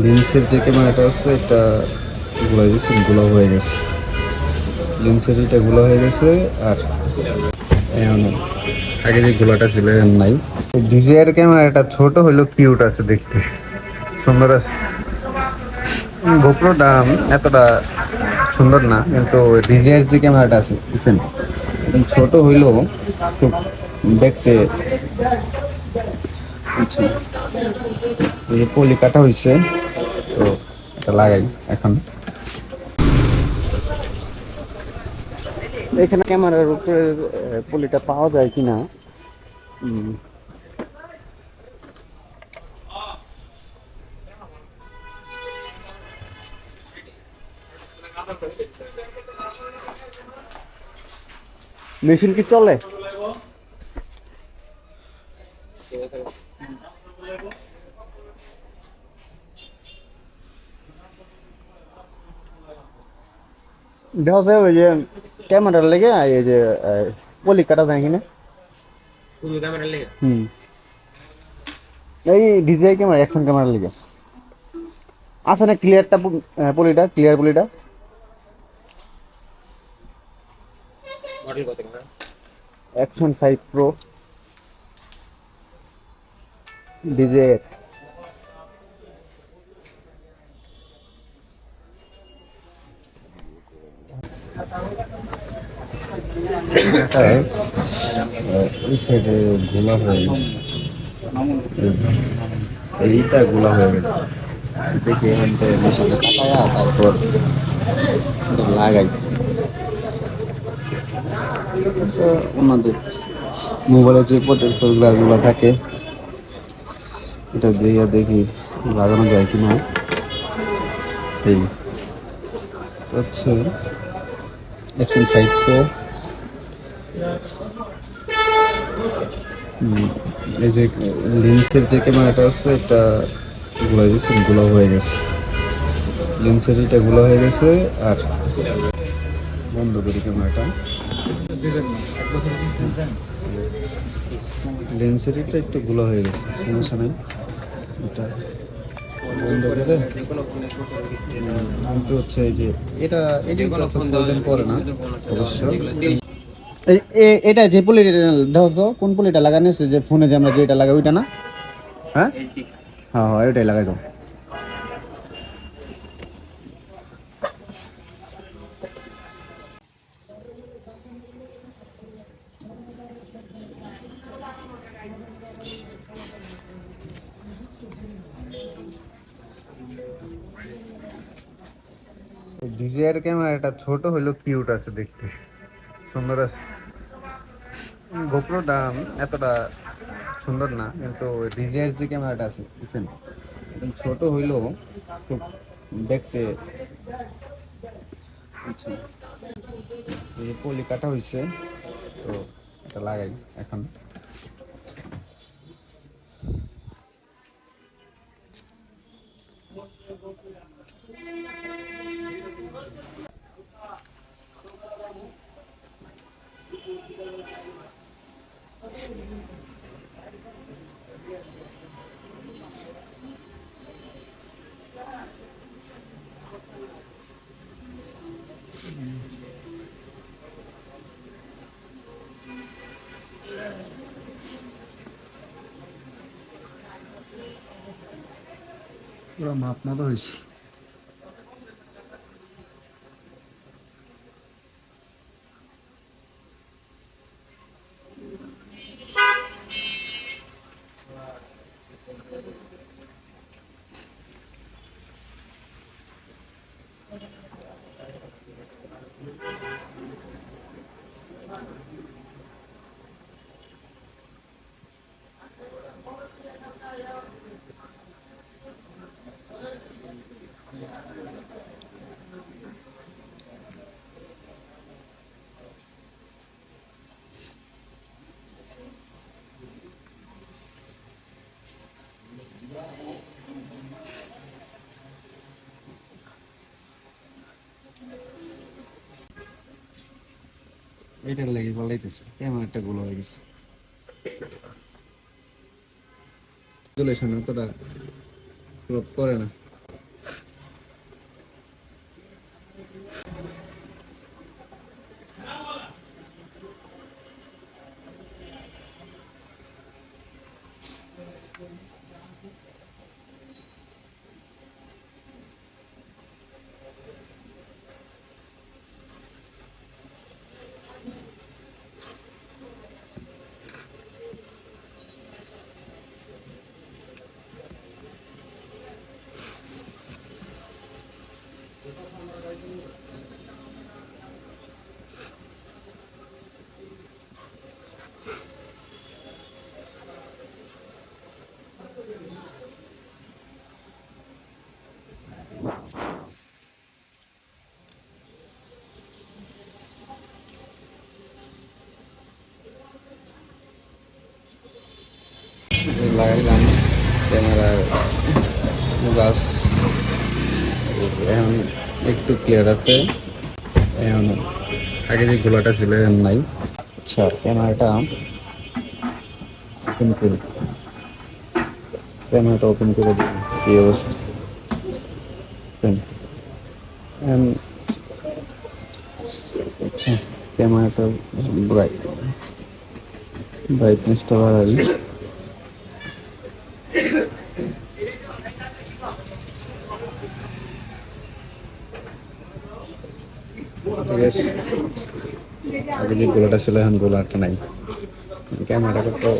লেন্সের যে ক্যামেরাটা আছে এটা গুলা গেছে, গুলা হয়ে গেছে। লেন্সের এটা গুলা হয়ে গেছে। আর এখন আগে যে গুলাটা ছিল এখন নাই। ডিজিআর ক্যামেরাটা ছোট হইলেও কিউট আছে দেখতে, সুন্দর আছে। গোপ্রো দাম এতটা সুন্দর না, কিন্তু ডিজিআর যে ক্যামেরাটা আছে বুঝছেন, ছোট হইলেও খুব দেখতে। আচ্ছা, এই যে পলি কাটা হয়েছে, তো এটা লাগাই এখন। এখানে ক্যামেরার উপরে পলিটা পাওয়া যায় কিনা। মেশিন কি চলে? দেখা যায় ওই যে ক্যামেরার লেগে এই যে পলি কাটা যায় কিনা। শুধু ক্যামেরা লেগে এই ডিজিআই ক্যামেরা, অ্যাকশন ক্যামেরার লেগে আছে না ক্লিয়ারটা, পলিটা ক্লিয়ার পলিটা। মডেল কত টাকা? Action 5 pro DJI. এই সাইডে গোলা হয়ে গেছে, এইটা গোলা হয়ে গেছে। দেখি এখানটা মেশিনে কাটায়া তারপর লাগাই। তো ওনাদের মোবাইলে যে প্রোটেক্টর গ্লাসগুলো থাকে এটা দিয়ে দেখি লাগানো যায় কিনা। এই তো হচ্ছে অ্যাকশন 5 প্রো। এই যে লেন্সের যে ক্যামেরাটা আছে এটা গুলা গেছে, গুলা হয়ে গেছে। লেন্সের এটা গুলা হয়ে গেছে। আর বন্ধ করি ক্যামেরাটা। লেন্সের এটা একটু গুলা হয়ে গেছে, সমস্যা নেই। এটা বন্ধ করে কিন্তু হচ্ছে এই যে এটা এডিট করতে প্রয়োজন পড়ে না অবশ্য। এটা যে পলিটা দেখো তো, কোন পলিটা লাগানো আছে যে ফোনে যে আমরা যেটা লাগাই ওইটা না? হ্যাঁ হ্যাঁ হ্যাঁ, ওইটাই লাগাই দাও। ডিজিআর ক্যামেরাটা ছোট হইলেও কিউট আছে দেখতে, সুন্দর আছে। গোপ্রো দাম এতটা সুন্দর না, কিন্তু ডিজিআর যে ক্যামেরাটা আছে বুঝছেন, ছোট হইলেও খুব দেখতে। আচ্ছা, এই যে পলি কাটা হয়েছে, তো এটা লাগাই এখন। পুরো মাপ মতো হয়েছে। এটার লাগি বলাইতেছে ক্যামেরাটা গুলো হয়ে গেছে। রেজুলেশন অতটা করে না। লাগাইলাম ক্যামেরার গ্লাস, এখন একটু ক্লিয়ার আছে। এখন আগে যে গোলাটা ছিল এখন নাই। আচ্ছা, ক্যামেরাটা ওপেন করি, ক্যামেরাটা ওপেন করে দিই, কি অবস্থা। আচ্ছা, ক্যামেরাটা ব্রাইটনেসটা বাড়াই। ঠিক আছে, আগে যে গোলাটা ছিল এখন গোলাটা নাই। ক্যামেরাটা তো